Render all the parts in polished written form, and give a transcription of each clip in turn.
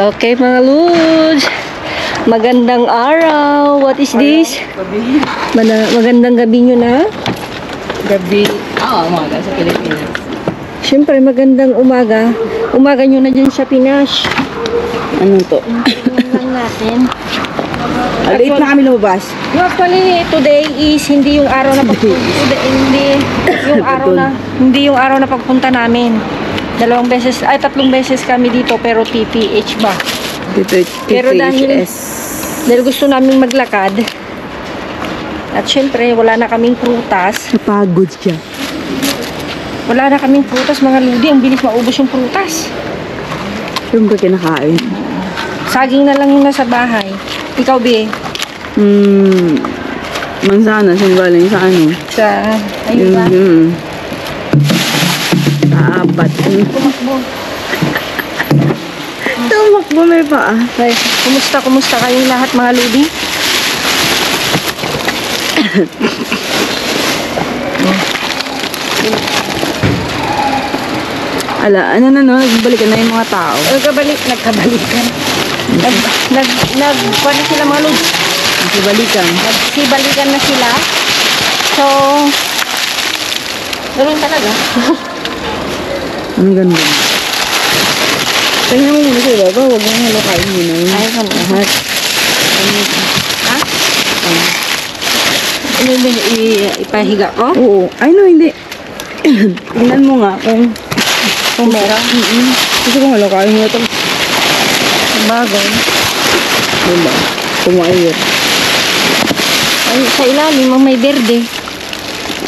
Okay mga Lods, magandang araw. What is this? Magandang gabi nyo na? Gabi. Umaga sa Pilipinas. Siyempre magandang umaga. Umaga nyo na dyan sa Pinas. Ano to? Tingnan lang natin. Late na kami lumabas. Actually, today is hindi yung araw na pagpunta. Hindi yung araw na pagpunta namin. Tatlong beses kami dito pero TPH ba? Pero dahil gusto namin maglakad at syempre wala na kaming prutas. Napagod siya. Wala na kaming prutas mga Ludi. Ang bilis maubos yung prutas. Yung ba kinakain? Saging na lang yung nasa bahay. Ikaw, Be? Mansana, sinigaling sa ano? Sa, ayun ba? Apat. Tumakbo. Tumakbo may paa. Ay, kumusta kayong lahat mga Ludi? Ala, ano na no? Nagbalikan na yung mga tao. Nagkabalikan. Paano sila mga Ludi? Nagbalikan. Nagsibalikan na sila. So, ganoon talaga. Ang ganda. Tingnan mo muna sila ba? Huwag mong halakain muna. Ayaw ka na. Lahat. Ha? Ano ba ipahiga ko? Oo. Ay no, hindi. Tingnan mo nga kung Meron. Gusto kong halakain mo ito. Bagay. Diba? Kumain. Ay, sa ilalim, may berde.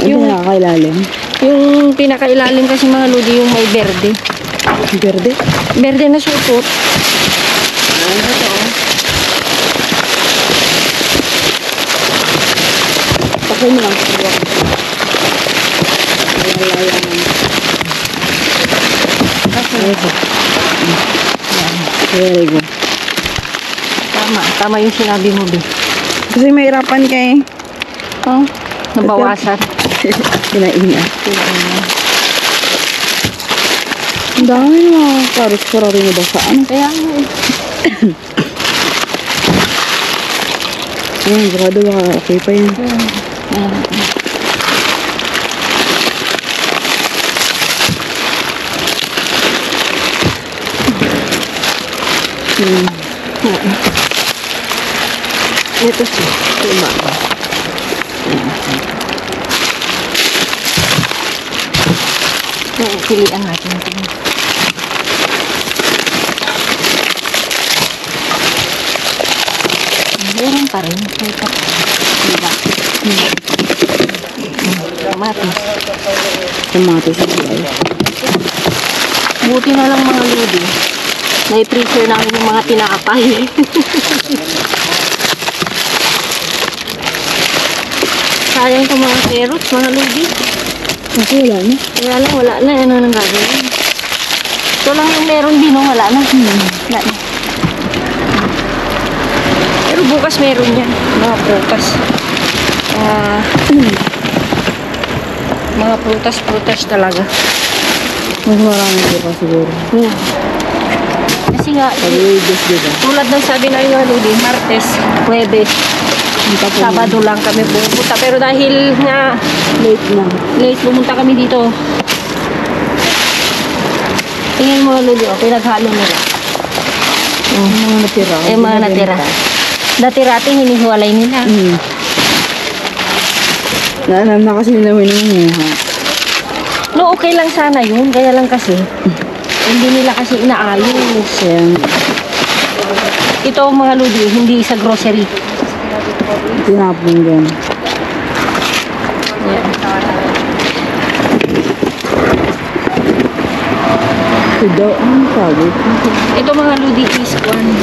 Ano yung nakakailalim? Yung pinakailalim kasi mga Ludi, yung may berde. Berde? Berde na supot. Ito. Pakay mo lang. Lalaya naman. Very good. Tama yung sinabi mo, Be. Kasi mahirapan ka eh. Oh, nabawasan. Kinainga. Ang dami mga karus-karari mo ba saan? Kaya nga eh. Ayan, sigurado baka okay pa yan. Ito siya. Tuma. Pilihan natin ito. Meron pa rin. Diba? Kamatis. Kamatis sa buhay. Buti na lang mga Ludi. Na-i-prefer namin yung mga tinakapay. Sayang itong mga carrots, mga Ludi. Kasi wala na. Wala na. Ano nang gagawin? Ito lang yung meron din, no? Wala na. Wala na. Pero bukas meron yan. Mga prutas. Mga prutas talaga. Mas marami ko pa siguro. Kasi nga, Pag-reduce diba? tulad ng sabi na yung Ludi, Martes, Huwebes, Sabado lang kami pupunta. Pero dahil nga late pumunta kami dito. Tingin mo Ludi, pinaghalo nila. Mga natira. Mga natira. Dati-rati hinihiwalay nila. Naalam na kasi nila minuha. No, okay lang sana yun. Kaya lang kasi, hindi nila kasi inaayos. Ito mga Ludi, hindi sa grocery. Tinapon din. Ito ang sabi. Ito mga Ludi is one.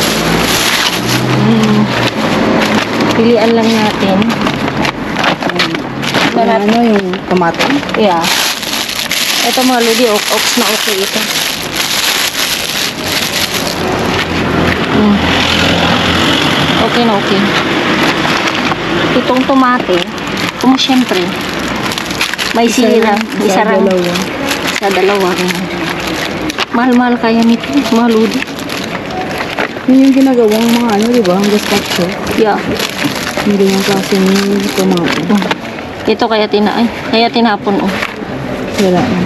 Pilian lang natin. Ano yung tomate? Yeah. Ito mga Ludi, ox na okay ito. Okay na okay. Itong tomate, kung syempre, may sira. Isa lang. Sa dalawa. Mahal-mahal kaya nito, mga Ludi. Yun yung ginagawang mga ano, di ba? Ang gazpacho. Yeah. Hindi yung klase ng tomato. Ito kaya tinapon, oh. Wala na.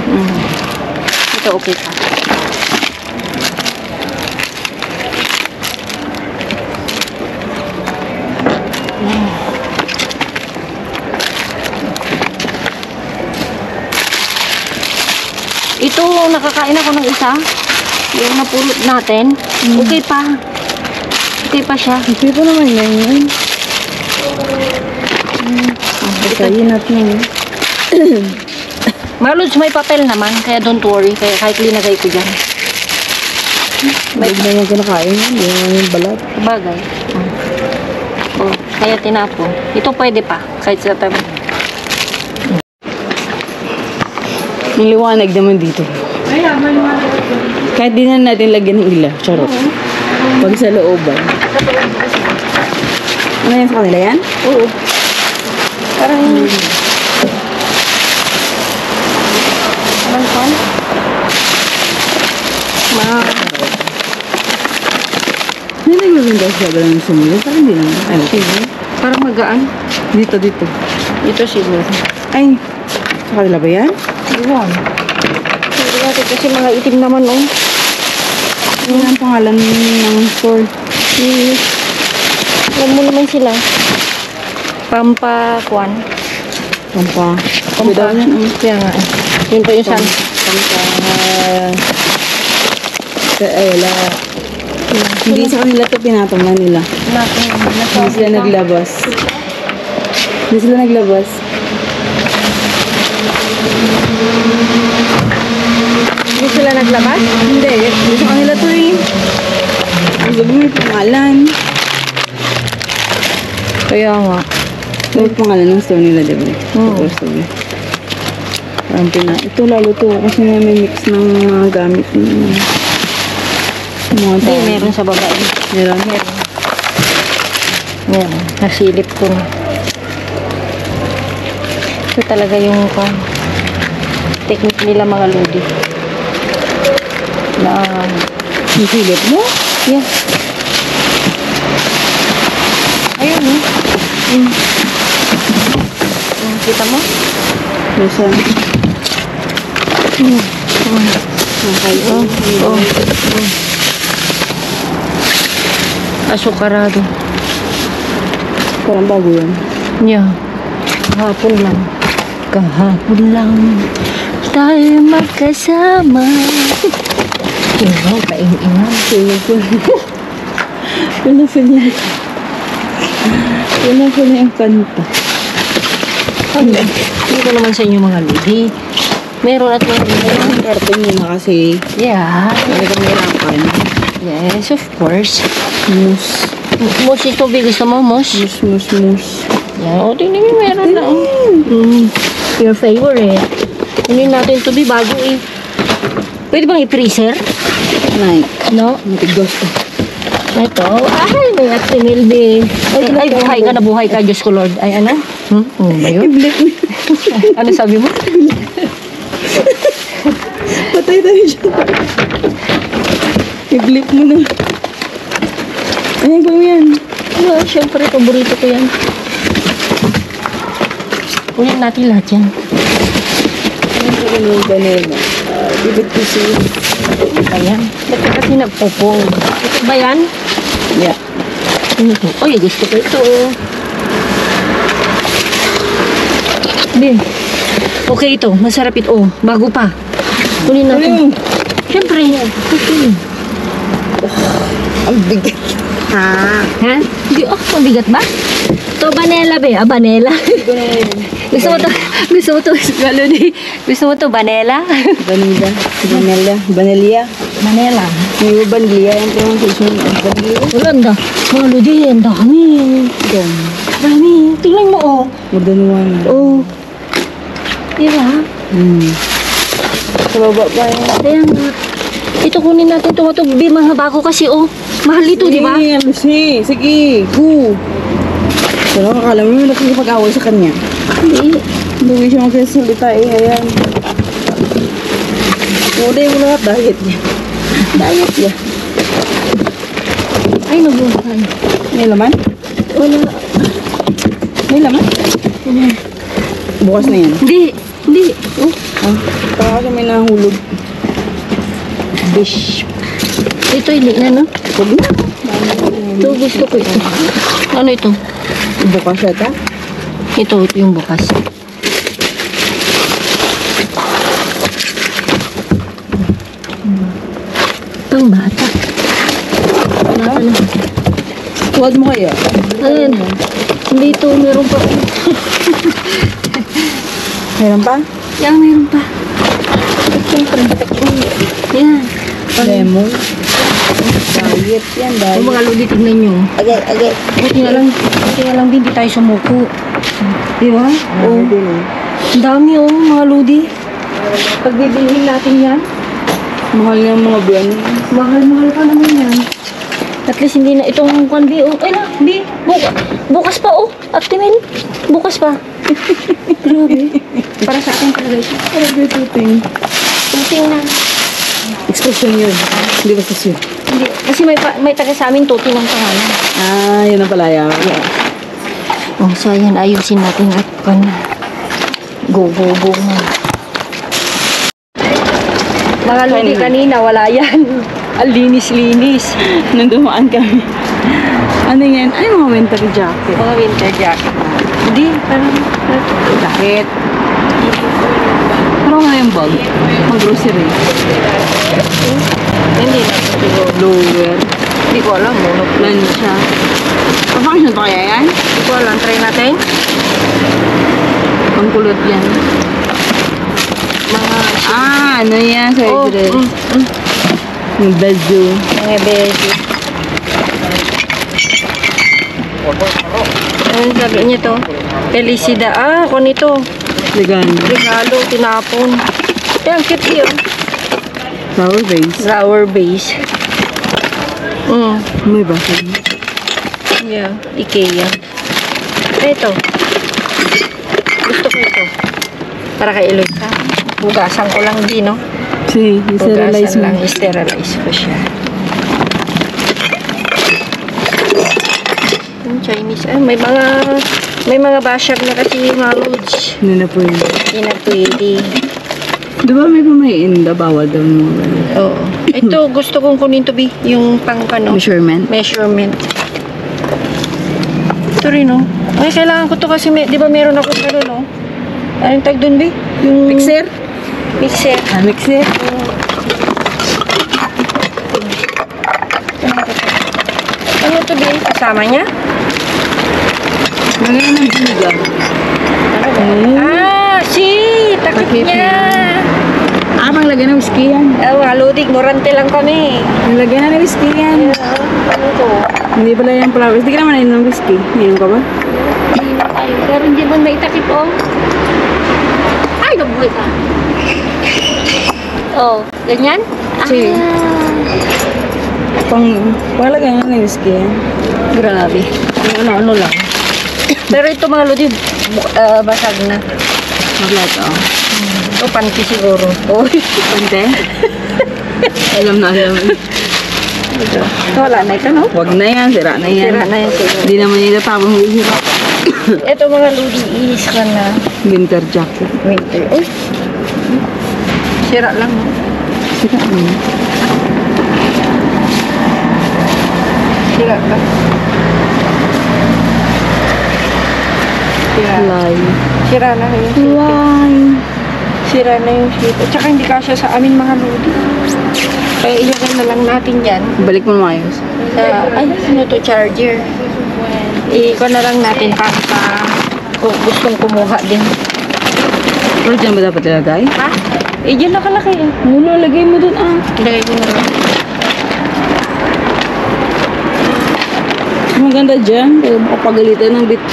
Ito okay pa. Ito, nakakain ako ng isa. Yung napulot natin. Okay pa. Okay pa siya. Okay pa naman yan. Kain natin. Maluds, may papel naman. Kaya don't worry. Kaya kahit linagay ko dyan. May na yung kinakain yan. Hindi naman yung balat. Bagay. Oh, kaya tinapon. Ito pwede pa. Kahit sa tabi. Yung liwanag naman dito. Kahit di na natin lagyan ng ilaw. Charot. Pag sa looban. Ano yan sa kanila yan? Oo. Parang... Parang pan? Hindi naglagay siya ganun sumulog. Parang hindi naman. Ay, okay. Parang magaan. Dito. Ito siguro. Ay, sa kanila ba yan? Iwan. Hindi natin kasi mga itim naman, oh. Ano ang pangalan ng store? Alam mo naman sila. Pampakuan. Pampa. Kaya nga. Yun pa yung san. Ay, wala. Hindi sa kanila ito pinatong nila. Hindi sila naglabas. Hindi sila naglabas? Hindi sa kanila ito eh. Ang gabi may pangalan. Kaya nga. May pangalan ng store nila, diba? Oo. Parang ito lalo to kasi may mix ng mga gamit ng mga Hindi, tao. meron sa babae. Meron. Yan. Nasilip ko na. Ito talaga yung technique nila mga lodi. Na, Nasilip mo? yeah. Ayun, eh. Kita mo? Nasa? Asukarado. Parang bago yan. Yeah. Kahapon lang tayo magkasama. Ingaw, kaing-ingaw. Wala yung kanta. Hindi ko naman sa inyo mga lodi. Meron at meron. Karton yun na kasi. Yeah. Hindi kami hirapan. Yes, of course. Mus. Mos ito, gusto mo, mos? Mus. Yan. O, tingnan mo, meron na. Your favorite. Hindi natin ito, bago eh. Pwede bang i-freezer? Nike. No? Matigos to. Ito. Ay, may atimil din. Ay, buhay ka, Diyos ko Lord. Ay, ano? Ano ba yun? I-blip mo. Ano sabi mo? Patay tayo siya. I-blip mo na. Ayan ko yan. Yeah, syempre, paborito ko yan. Kunin natin lahat yan. Ayan ko rin yung banana. Bibit ko siya. Ayan. Ba't ka kasi nagpopong? Ito ba yan? Yeah. Ano ito? Oy, gusto ko ito. Bin. Okay ito. Masarap ito. Oh, bago pa. Kunin natin. Siyempre. Okay. Ang bigat. Ha? Hindi, mabigat ba? Ito, banela ba? Banela. Gusto mo to, Galudi. Gusto mo to, banela? Vanilla. Banela. May vanilla yung pronunciation. Vanilla. Wala, mga Ludi, ang dami. Dami. Tingnan mo, oh. Madanuan. Oh. Diba? Sa baba pa yan. Kaya nga. Ito kunin natin ito. Ito, mga bago kasi, oh. Mahal ito, di ba? Sige. Go. Pero akala mo yung nakikipag-away sa kanya. Hindi siya magsasalita eh. Ayan. Uday mo lahat. Diet niya. Ay, nabuhay. May laman? Wala. May laman? Bukas na yan. Hindi. Oh. Ah, baka kasi may nahulog. Dish. Ito, hindi na, no? Huwag na. Ito, gusto ko ito. Ano ito? Bukas siya ta? Ito yung bukas. Pang bata. Ano? Huwag mo kaya. Ayan. Hindi ito, meron pa. Meron pa? Yan, meron pa. Siyempre. Yan. Lemon. Diet yan, diet. Yung mga lodi, tignan nyo. Agay. Buti nga lang din, di tayo sumuko. Di ba? Oo. Ang dami mga lodi. Pag bibilhin natin yan, Mahal yung mga buwan. mahal pa naman yan. At least hindi na itong kwan, B. Oh, ay na, B. Bukas pa, oh. Actimel. Bukas pa. Grabe. Para sa akin talaga ito. Grabe tuting. Tuting na. Expression yun. Hindi ba yun? Hindi. Kasi may taga sa amin, tuting ang pangalan. Ah, yun ang palaya. Oh, so ayan, ayusin natin at kwan na. Go na. Mga lodi kanina, wala yan. Ang linis-linis. Nung dumaan kami. Ano yan? Ay, mga winter jacket. Mga winter jacket. Hindi, parang... Jacket. Parang nga yung bag. Mga grocery. Hindi na ito siguro. Lower. Hindi ko alam. Lansya. Pang-function pa kaya yan? Hindi ko alam. Try natin. Pang-kulot yan. Mga... Ano yan? Sorry, dress. Yung bezo. Mga beji. Ano sabi niya to? Felicida. Ako nito. Ligan. Regalo, tinapon. Yan, cute yun. Flower base. Flower base. May basag. Yeah, IKEA. Ito. Gusto ko ito. Para kay Eloy ka. Hugasan ko lang din, no? Si, sterilize Hugasan mo. lang, sterilize ko siya. Yung Chinese. Ay, may mga bashag na kasi mga loads. Hindi na pwede. Hindi na pwede. Diba may pamain na bawal daw mo? Oo. Ito, gusto kong kunin to be yung pang ano, Measurement? measurement. Ito rin, no? Ay, kailangan ko to kasi, di ba meron ako ano, no? Anong tag dun, be? Yung... Mixer? Mixer. Mixer? Ano to, be? Kasama niya? Magaling ng biga. Takip Takip niya. Pang lagyan ng whiskey yan. Lodig, morante lang kami. Lagyan na ng whiskey yan. Ano to? Hindi pala yung flowers. Hindi ka naman nainom ng whiskey. Nainom ka ba? Pero hindi mo may takip, oh. Ay, nabuhay ka. Oh, ganyan? Sige. Panglagyan na ng whiskey yan. Grabe. Yung ano-ano lang. Pero ito mga lodi, basag na. Maglat, oh. Ito, panty siguro. Oh. Pante? Alam na. Wala na ito, no? Wag na yan. Sira na yan. Sira na yan siguro. Hindi naman yung tapang sira. Ito mga lodi, iis ka na. Winter jacket. Winter. Uy. Sira lang, no? Sira na yan. Sira ka. Sira. Sira na yung sheet. Why? Sira na yung sheet. At saka hindi kasya sa amin mga lodi. Kaya ilagay na lang natin yan. Balik mo maayos. Ay, ano to, charger. Iko na lang natin para sa kung gustong kumuha din. Pero dyan ba dapat ilagay? Ha? Dyan nakalaki eh. Mulo, lagay mo dun ah. Ilagay ko na lang. Maganda dyan. Kaya makapagalitan ng bit.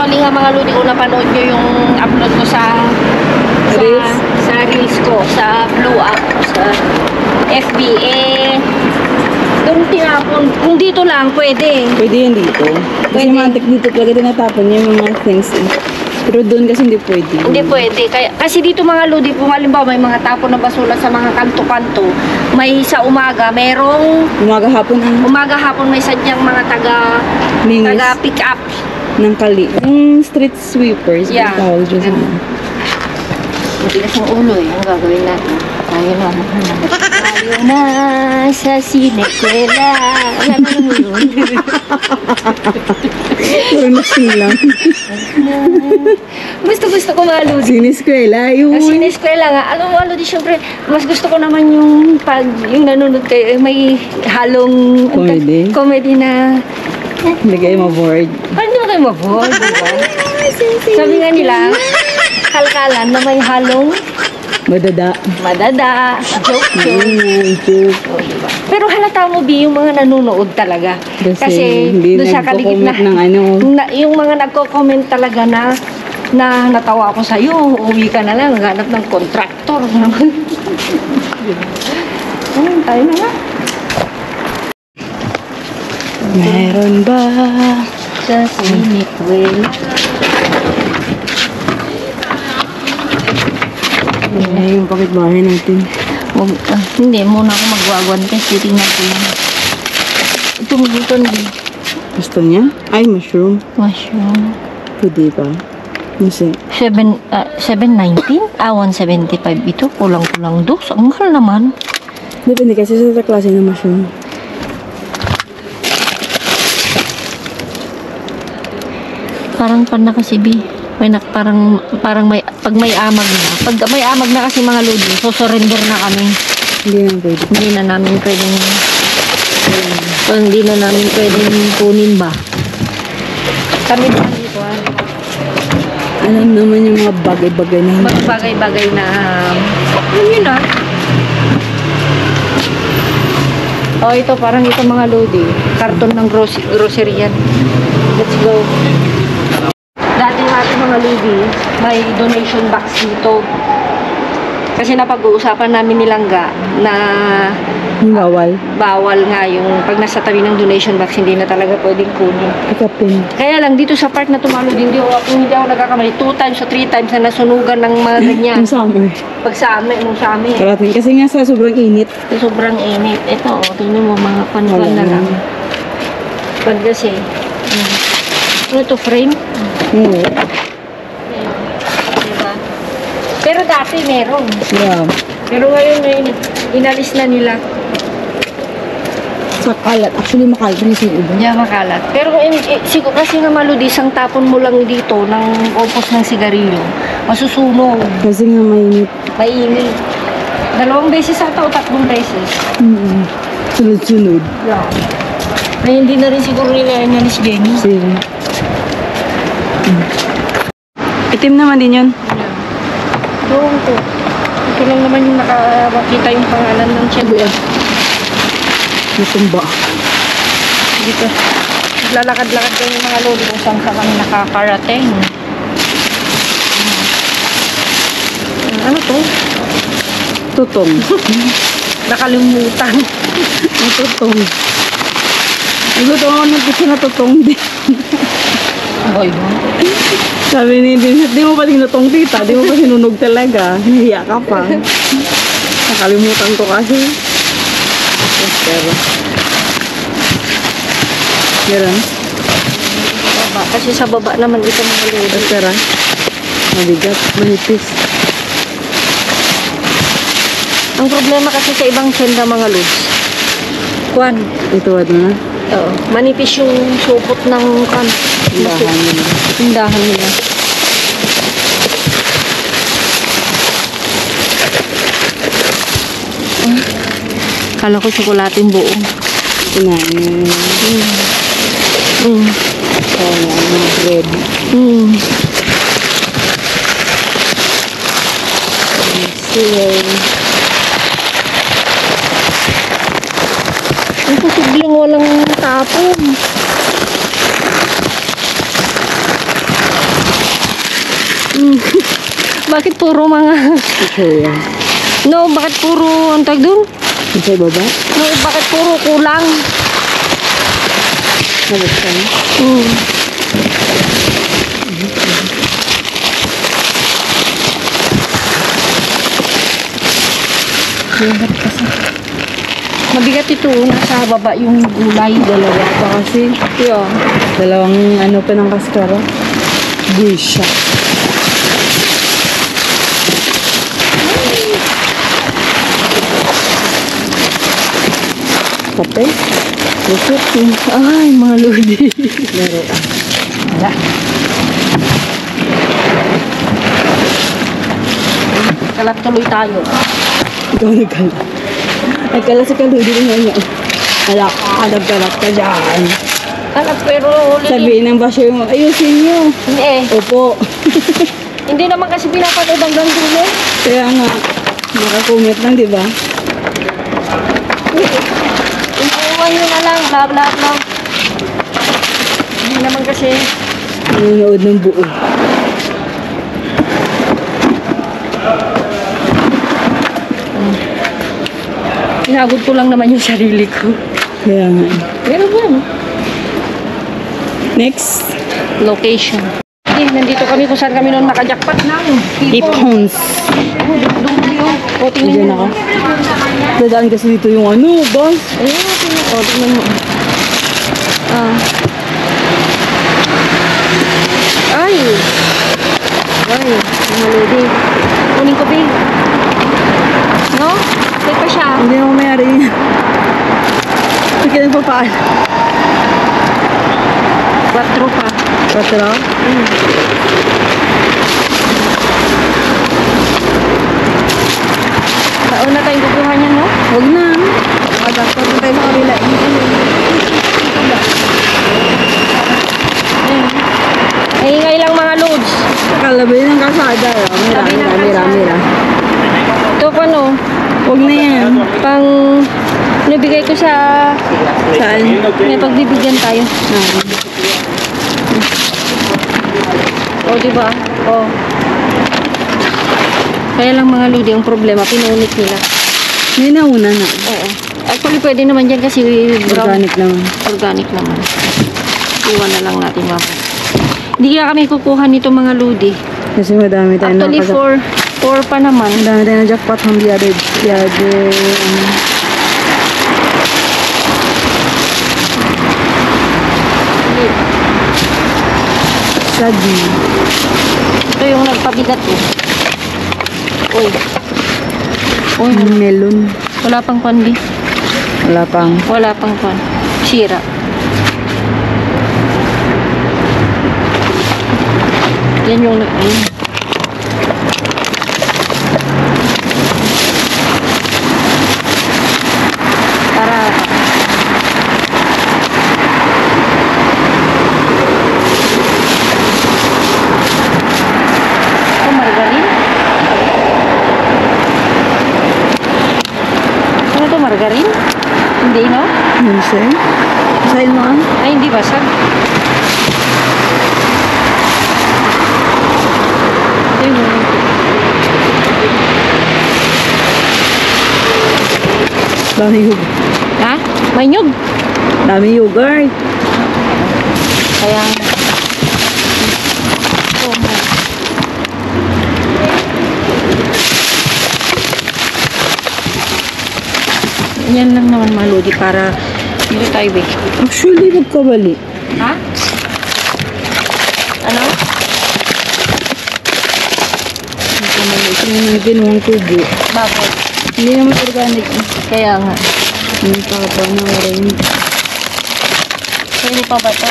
Actually nga mga lodi, kung napanood nyo yung upload ko sa reels ko, sa Blue App, sa FBA. Doon tinapon. Kung dito lang, pwede. Pwede yan dito. Kasi Pwede. matik dito talaga tinatapon yung mga things eh. Pero doon kasi hindi pwede. Hindi pwede. Kasi dito mga lodi, kung halimbawa may mga tapon na basura sa mga kanto-kanto, may sa umaga, merong Umaga hapon ang umaga hapon may sadyang mga linis taga pick up. ng kali. Yung street sweepers. Yeah. Yung tawag dyan sa Matigas ang ulo eh. Ang gagawin natin. Tayo na. Tayo na sa sinekwela. Alam mo yun? Puro nasin lang. Gusto ko mga Lodi. Siniskwela, yun. Kasi sineskwela nga. Alam mo, Lodi, syempre, mas gusto ko naman yung pag, yung nanonood kayo, may halong Comedy? comedy na, Hindi kayo ma-board. hindi mo kayo ma-board, diba? Sabi nga nila, kalkalan na may halong Madada. madada, joke. Oh, diba? Pero halata mo, Bi, yung mga nanonood talaga. Kasi hindi doon sa kaligid na, nagko-comment ng ano. yung mga nagko-comment talaga na natawa ako sa'yo, uwi ka na lang, hanap ng kontraktor. Tayo na nga. Meron ba? Sa sinikwela. Ay, yung kapitbahay natin. Hindi, muna ako magwagwan kasi titingnan ko yun. Ito mo dito, hindi. Gusto niya? Ay, mushroom. Mushroom. Pwede ba? Kasi, 719? 175 ito. Kulang-kulang dos. Ang mahal naman. depende kasi sa klase ng mushroom. Parang pan na kasi, Bi. Parang may, pag may amag na. Pag may amag na kasi mga lodi, so surrender na kami. Hindi na pwede. Hindi na namin pwedeng kunin ba. Kami ba dito, Alam naman yung mga bagay-bagay na hindi. bagay-bagay na, alam yun ah. Oh, ito, parang ito mga lodi. Karton ng grocery yan. Let's go. Dati natin mga lodi, may donation box dito. Kasi napag-uusapan namin nilangga na Bawal. bawal nga yung pag nasa tabi ng donation box, hindi na talaga pwedeng kunin. Ikapin. Kaya lang dito sa part na tumalo din, hindi ako nagkakamali. 2 times o 3 times na nasunugan ng mga ganyan. Yung summer. Pag sa amin, nung sa amin. Karating. Kasi nga sa sobrang init. Sobrang init. Ito, tingnan mo, mga panukan na lang. Pag kasi, ano ito, frame? Oo. Diba? Pero dati meron. Yeah. Pero ngayon, inalis na nila. Sa kalat. Actually, makalat rin yung iba. Hindi makalat. Pero siguro kasi nga maludi, isang tapon mo lang dito ng opos ng sigarilyo, masusunog, Kasi nga mainit. mainit. 2 beses ata o 3 beses. Sunod-sunod. Yeah. Na hindi na rin siguro nila inalis Jenny. Sige. Itim naman din yun. Doon ko. Ito lang naman yung nakakita yung pangalan ng chef. Natumba. Dito. Lalakad-lakad kayo yung mga lodi kung saan kami nakakarating. Ano to? Tutong. Nakalimutan. Ang tutong. Nagutom ako ng pizza na tutong din. Boy, Sabi ni Dinhat, di mo pa tinutong tita, di mo pa sinunog talaga. Hiya ka pa. Nakalimutan ko kasi. Pero, meron. baba. Kasi sa baba naman ito mga lodi. Pero, mabigat, manipis. Ang problema kasi sa ibang senda mga lods. Kwan. Ito, ano na? Oo. Manipis yung supot ng kwan. Tindahan nila. Tindahan nila. Kala ko tsokolating buo. Kinain. Mm. Kaya, mga bread. Mm. Cereal. Ang posibleng walang tapon. Mm. Bakit puro mga... Chichurya. No, bakit puro... Ang tag doon? Yung sa baba? No, bakit puro kulang? Nabuksan. Mm. Lahat kasi. Mabigat ito, nasa baba yung gulay. Dalawa pa kasi. Yeah. Dalawang ano pa ng kaskara. Buisha. Kape? Busok. Ay, mga lodi. Laro. Wala. Kalat tuloy tayo. Ikaw nagkalat. Nagkalat sa kaludi rin nga. Wala ka, nagkalat ka dyan. Kalat pero ulit. Sabihin ng basyo mo, ayusin nyo. Hindi Opo. Hindi naman kasi pinapanood hanggang dulo. Kaya nga, nakakumit lang, di ba? Inuwan nyo na lang, lahat lang. Hindi naman kasi. Nanonood ng buo. Pinagod ko lang naman yung sarili ko. Kaya nga. Pero bueno. Next. Location. Nandito kami kung saan kami noon nakajakpat na. Ipons. O, tingnan Diyan mo. ako. Dadaan kasi dito yung ano, boss. Ayun, tingnan mo. Ah. Ay. Ay, mga lodi. Kunin ko, babe. No? Wait pa siya. Hindi mo mayari. Sige lang papaan. 4 pa. Patro? Taon na tayong kukuha niya, no? Huwag na. Adapter na tayo sa kabila. Ay, ingay lang mga loads. Kalabay ng kasada. Rami. Ito pa, no? Huwag na yan. Pang nabigay ko sa Saan? may pagbibigyan tayo. O, diba? O. Kaya lang mga lodi, ang problema, pinunit nila. May nauna na. Oo. Actually, pwede naman dyan kasi brown. Organic naman. Organic naman. Iwan na lang natin mama. Hindi kaya kami kukuha nito mga lodi. Kasi madami tayo Actually, 4 pa naman. Madami tayo na jackpot from the other Sagi. Ito yung nagpabigat eh. Uy. Uy, Melon. wala pang pandi. Wala pang. Wala pang pan. Sira. Yan yung ayun. Para margarine? Ano to, margarine? Hindi, no? Ano siya? Sa'yo mo ah? Ay, hindi basag. Ayun. Dami yug. Ha? May nyug. Dami yogurt. Kaya oh, yan lang naman mga lodi para dito tayo eh. Actually, magkabali. Ha? Ano? Magkabali. Yung ginuwang tubo. Bakit? Hindi naman organic. Kaya nga. Yung papa na orange. Pwede pa ba ito?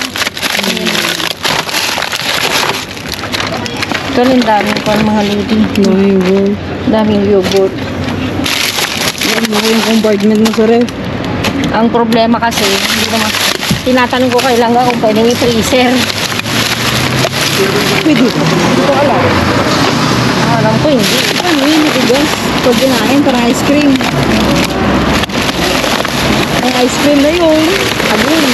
Ito rin daming pa mga lodi. Dami yogurt. Daming yogurt. Yan mo yung compartment mo sa ref. Ang problema kasi, hindi naman, tinatanong ko kailan nga kung pwedeng i-freezer. Pwede. Hindi ko alam. Alam ko hindi. Ano yun? Itigas. Pag ginain, parang ice cream. Ang ice cream na yun. Abun.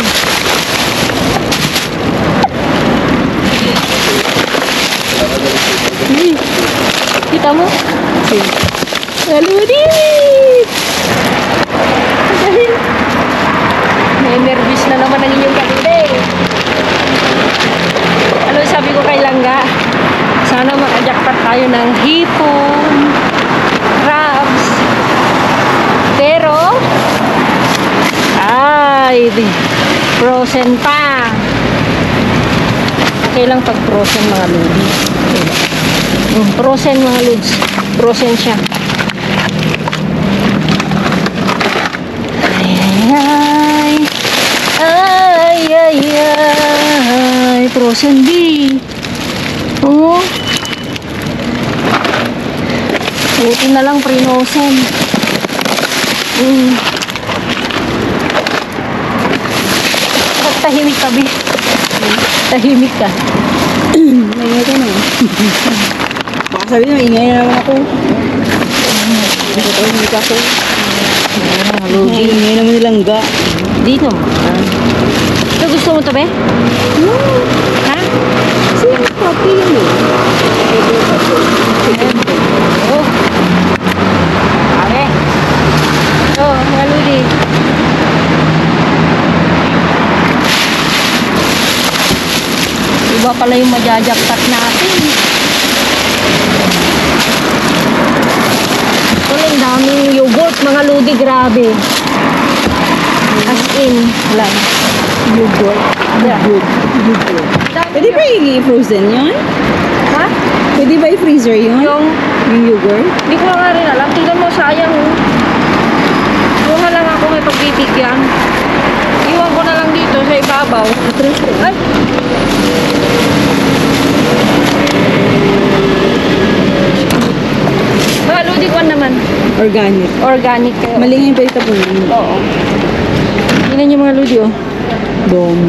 Kita mo? Sige. Saludit! Dahil, may nervous na naman ang inyong kapite. Ano sabi ko kay Langga? Sana makajakpat tayo ng hipon, crabs. Pero, Ay, frozen pa. Okay lang pag frozen mga lodi. Frozen mga lods. Frozen siya. Ay, ay, ay, ay, frozen bee. Oh. Buti na lang frozen. Ba't tahimik ka, Bi? Tahimik ka. Maingay ka na. Baka sabi na, ingay na naman ako. Hindi ako. Ingay naman nilang ga. Dito mo. Ito gusto mo ito, Be? Ha? Kasi yung puppy yun eh. Oh. Pare. Ito, mga ludi. Iba pala yung majajakpat natin. Ito lang, daming yogurt, mga ludi, grabe. As in, wala. Yogurt. Yogurt. Pwede ba i-frozen yun? Ha? Pwede ba i-freezer yun? Yung, Yung yogurt? hindi ko nga rin alam. Tingnan mo, sayang. Kuha lang ako may pagbibigyan. Iwan ko na lang dito sa ibabaw. Ay! Mga ludi ko naman. Organic. Organic kayo. Mali nga yung pwede tapunin. Oo. Tingnan yung mga ludi, oh. Dom.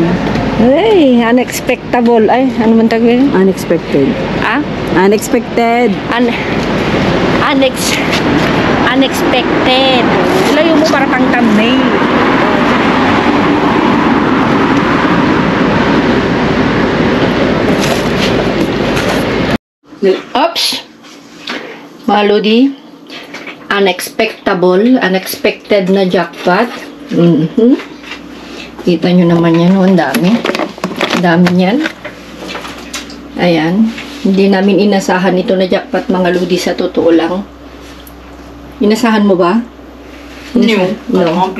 Ay, unexpectable. Ay, ano man tawag yun? Unexpected. Ah? Unexpected. Unexpected. Layo mo para pang thumbnail. Oops. Mga lodi, unexpected na jackpot. Kita nyo naman yan, oh, ang dami. Ang dami yan. Ayan. Hindi namin inasahan ito na jackpot, mga lodi, sa totoo lang. Inasahan mo ba? No. No.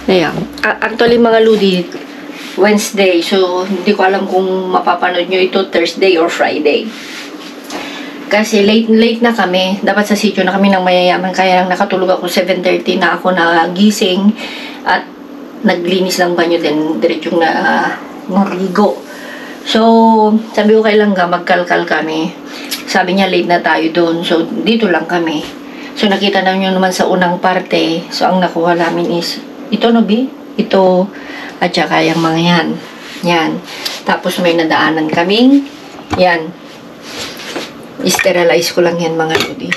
Ayan. Actually, mga lodi, Wednesday. So, hindi ko alam kung mapapanood nyo ito Thursday or Friday. Kasi late na kami. Dapat sa sitio na kami ng mayayaman. Kaya lang nakatulog ako 7:30 na ako nagising. At naglinis ng banyo din. Diretsong na narigo. So, sabi ko kay Langga, magkalkal kami. Sabi niya late na tayo doon. So, dito lang kami. So, nakita na nyo naman sa unang parte. So, ang nakuha namin is, ito no, Bi? Ito, at saka yung mga yan. Yan. Tapos may nadaanan kaming, yan. Sterilize ko lang yan, mga lodi.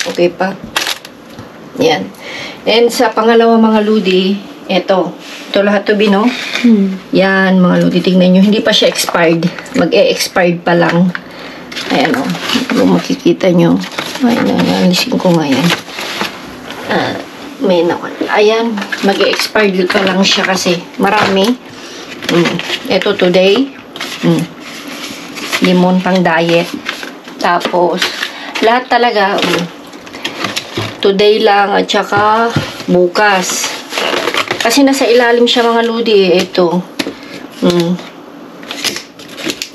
Okay pa. Yan. And sa pangalawa, mga lodi, ito. Ito lahat to, Bino. Yan, mga lodi. Tingnan nyo. Hindi pa siya expired. Mag-e-expired pa lang. Ayan, o. Kung makikita nyo. Ayan, alisin ko nga yan. May naman. Ayan. Mag-e-expired pa lang siya kasi marami. Ito today. Limon pang diet. Tapos, lahat talaga, today lang at saka bukas. Kasi nasa ilalim siya, mga lodi. Ito.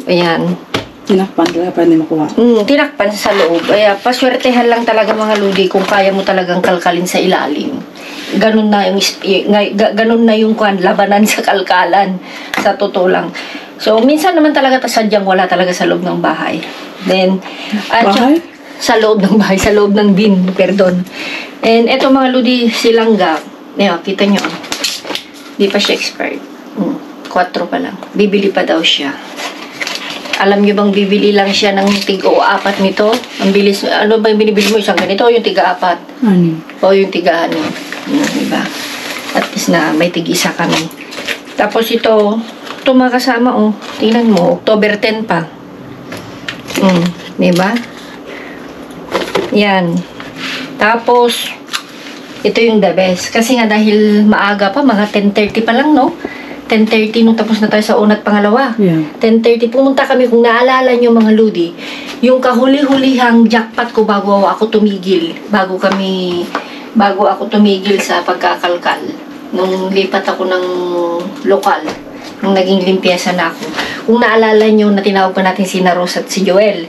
Ayan. Tinakpan ka pa din makuha. Tinakpan sa loob. Kaya, paswertehan lang talaga, mga lodi, kung kaya mo talagang kalkalin sa ilalim. Ganun na yung labanan sa kalkalan. Sa totoo lang. So, minsan naman talaga sadyang wala talaga sa loob ng bahay. Then, Bahay? Sa loob ng bahay, sa loob ng bin, perdon. And eto, mga lodi, silangga. Ayan, kita nyo. Di pa siya expired. 4 pa lang. Bibili pa daw siya. Alam nyo bang bibili lang siya ng tiga-4 nito? Ang bilis. Ano ba yung binibili mo? Isang ganito o yung tiga-4? Ano? O yung tiga-ano. Diba? At least na may tig-isa kami. Tapos ito mga kasama, oh. Tingnan mo, October 10 pa. Diba? Yan. Tapos, ito yung the best. Kasi nga dahil maaga pa, mga 10:30 pa lang, no? 10:30 nung tapos na tayo sa una't pangalawa. Yeah. 10:30, pumunta kami, kung naalala nyo, mga ludi, yung kahuli-hulihang jackpot ko bago ako tumigil. Bago ako tumigil sa pagkakalkal. nung lipat ako ng lokal, nung naging limpiesa na ako. Kung naalala nyo na tinawag pa natin si Rose at si Joel,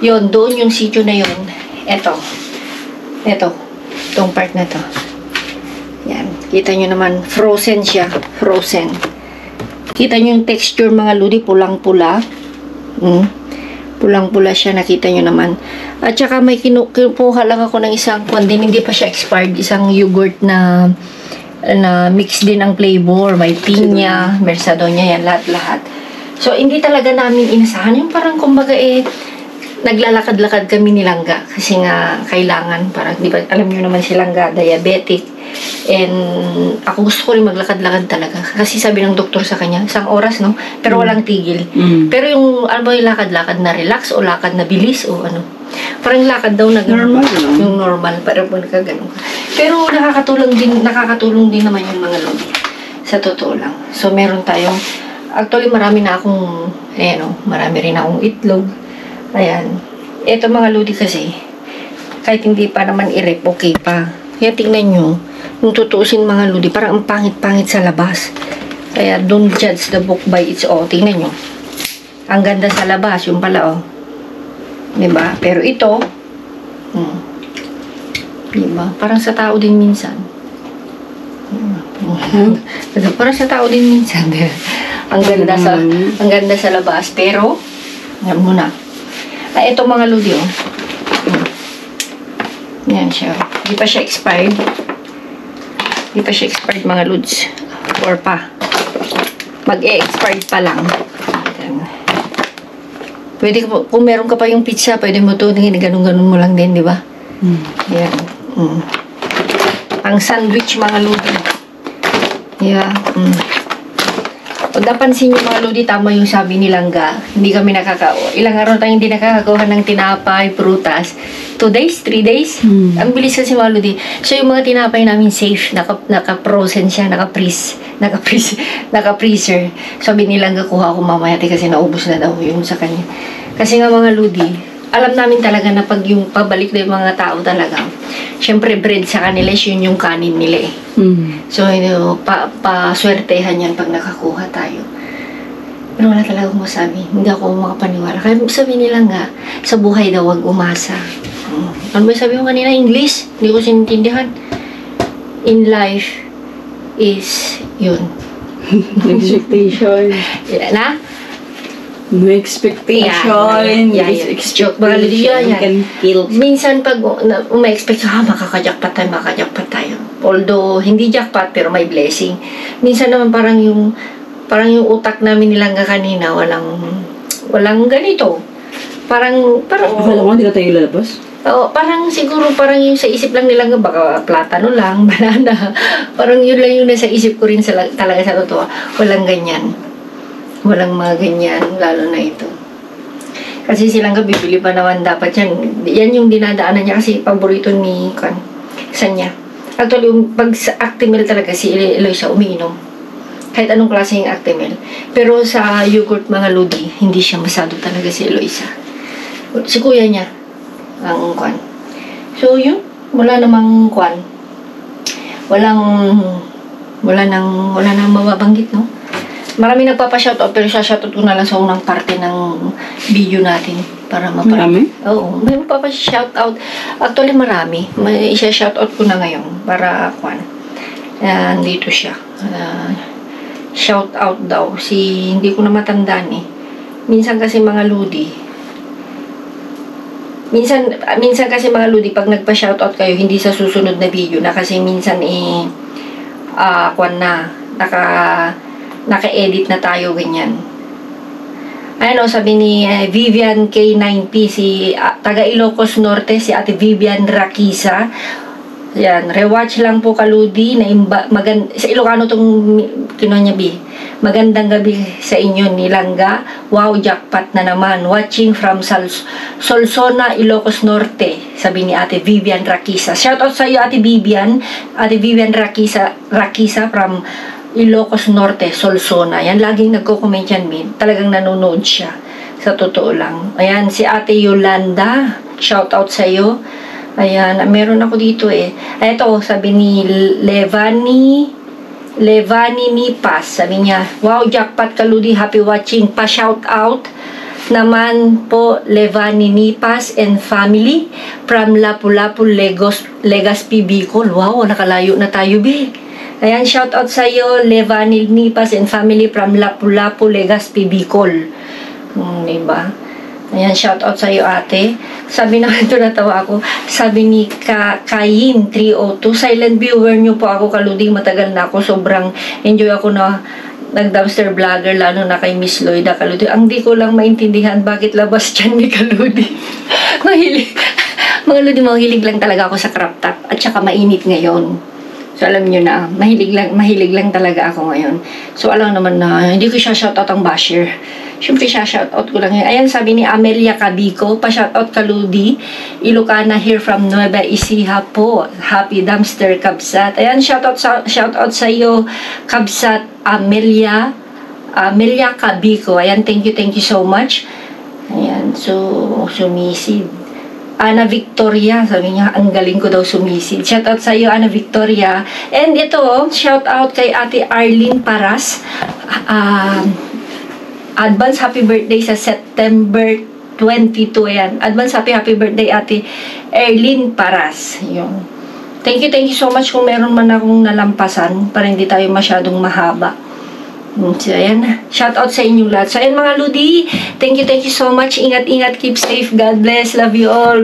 yun, doon yung sitio na yun. Itong part na to. Yan, kita nyo naman, frozen siya, frozen. Kita nyo yung texture mga ludi, pulang-pula. Pulang-pula siya, nakita nyo naman. At saka may kinukuha lang ako ng isang din, hindi pa siya expired, isang yogurt na mix din ang flavor. May pinya, mersadonia, yan, lahat-lahat. So, hindi talaga namin inasahan. Yung parang, kumbaga naglalakad-lakad kami ni Langga. Kasi nga, kailangan, parang, di ba, alam nyo naman si Langga, diabetic. And, ako gusto ko rin maglakad-lakad talaga. Kasi sabi ng doktor sa kanya, 1 oras, no? Pero walang tigil. Pero yung, ano ba yung lakad-lakad na relax o lakad na bilis o ano? Parang lakad daw na normal lang. Yung normal, parang nagkaganon. Pero nakakatulong din naman yung mga lodi. Sa totoo lang. So, meron tayong, actually, marami na akong, marami rin akong itlog. Ayan. Ito mga lodi kasi, kahit hindi pa naman i-rep, okay pa. Kaya tingnan nyo, kung tutuusin mga lodi, parang ang pangit-pangit sa labas. Kaya, don't judge the book by its own. Tingnan nyo. Ang ganda sa labas, yung pala, diba? Pero ito, diba? Parang sa tao din minsan. Parang sa tao din minsan. Ang ganda sa labas. Pero, alam mo na. Ito mga ludi, yan siya. Hindi pa siya expired. Hindi pa siya expired mga lods. Or pa. Mag-e-expired pa lang. Pwede kung meron ka pa yung pizza, pwede mo ito, ganun-ganun mo lang din, di ba? Yan. Ang sandwich mga lodi. Yeah. Pag napansin nyo mga lodi, tama yung sabi ni Langga. Hindi kami ilang araw tayong hindi nakakagawa ng tinapay, prutas. 2 days, 3 days. Ang bilis kasi mga lodi. So yung mga tinapay namin safe, naka-frozen siya, naka-freezer. Sabi ni Langga, kuha ako mamaya kasi naubos na daw yung sa kanya. Kasi nga mga lodi, alam namin talaga na pag yung pabalik na yung mga tao talaga, syempre bread sa kanila, yun yung kanin nila eh. So, paswertehan yan pag nakakuha tayo. Pero wala talaga akong masabi. Hindi ako makapaniwala. Kaya sabi nila nga, sa buhay daw, wag umasa. Ano ba sabi mo kanina? English? Hindi ko sinintindihan. In life is yun. Expectation. Na? No expectation. Yeah. Expectation can kill. Minsan pag uma-expect makaka-jackpot tayo. Although hindi jackpot pero may blessing. Minsan naman parang yung utak namin nilang kanina walang ganito. Parang Akala ko hindi na tayo lalabas. Parang siguro yung sa isip lang nila baka platano lang, banana. Parang yun lang yung nasa isip ko rin talaga sa totoo. Walang ganyan. Walang mga ganyan, lalo na ito. Kasi silang bibili pa naman dapat yan. Yan yung dinadaanan niya kasi paborito ni Sanya. Actually, pag sa Actimel talaga si Eloisa umiinom. Kahit anong klase yung Actimel. Pero sa yogurt mga lodi, hindi siya masado talaga si Eloisa. Si kuya niya, ang So yun, wala namang wala nang mababanggit, no? Marami nagpapa-shoutout, pero shoutout ko na lang sa unang parte ng video natin. Para Marami? Oo, may magpapa-shoutout. Actually, marami. May isa-shoutout ko na ngayon. Para, dito siya. Shoutout daw. Hindi ko na matandaan eh. Minsan kasi mga lodi. Minsan kasi mga lodi, pag nagpa-shoutout kayo, hindi sa susunod na video na kasi minsan naka-edit na tayo, ganyan. Sabi ni Vivian K9P, si taga Ilocos Norte, si Ate Vivian Rakisa. Yan, rewatch lang po kaludi na sa Ilocano tong kinuha niya Magandang gabi sa inyo ni Langga. Wow, jackpot na naman. Watching from Solsona, Ilocos Norte. Sabi ni Ate Vivian Rakisa. Shoutout sa iyo Ate Vivian. Ate Vivian Rakisa from Ilocos Norte, Solsona. Yan, laging nagko-comment yan, talagang nanonood siya. Sa totoo lang. Ayan, si Ate Yolanda. Shoutout sa iyo. Ayan, meron ako dito eh. Ito, sabi ni Levani Nipas. Sabi niya, wow, jackpot Kaludi, happy watching. Pa-shout out naman po Levani Nipas and family from Lapu-Lapu, Legazpi, Bicol. Wow, nakalayo na tayo, be. Ayan, shout out sa iyo, Levani Nipas and family from Lapu-Lapu, Legazpi, Bicol. Diba? Ayan, shout out sa iyo, ate. Sabi naman ito, natawa ako. Sabi ni Kain 302, silent viewer nyo po ako, Kaludi. Matagal na ako. Sobrang enjoy ako na nag-dumpster vlogger, lalo na kay Miss Lloyda, Kaludi. Ang di ko lang maintindihan bakit labas dyan ni Kaludi. Mahilig. Mga Ludi, mahilig lang talaga ako sa crop top. At saka mainit ngayon. So, alam nyo na, mahilig lang talaga ako ngayon. So, alam naman na, hindi ko siya shoutout ang basher. Siyempre, siya shoutout ko lang yun. Ayan, sabi ni Amelia Cabico, pa-shoutout Kaludi. Ilocana here from Nueva Ecija po. Happy dumpster, Kabsat. Ayan, shoutout sa iyo, Kabsat Amelia Cabico. Ayan, thank you so much. Ayan, so, sumisid. Ana Victoria, sabi niya, ang galing ko daw sumisid. Shout out sa iyo, Ana Victoria. And ito, shout out kay Ate Arlene Paras. Advance happy birthday sa September 22. Ayan. Advance happy birthday, Ate Arlene Paras. Yun. Thank you so much kung meron man akong nalampasan para hindi tayo masyadong mahaba. So, ayan. Shout out sa inyong lahat. So, ayan mga Ludi. Thank you so much. Ingat, keep safe. God bless. Love you all.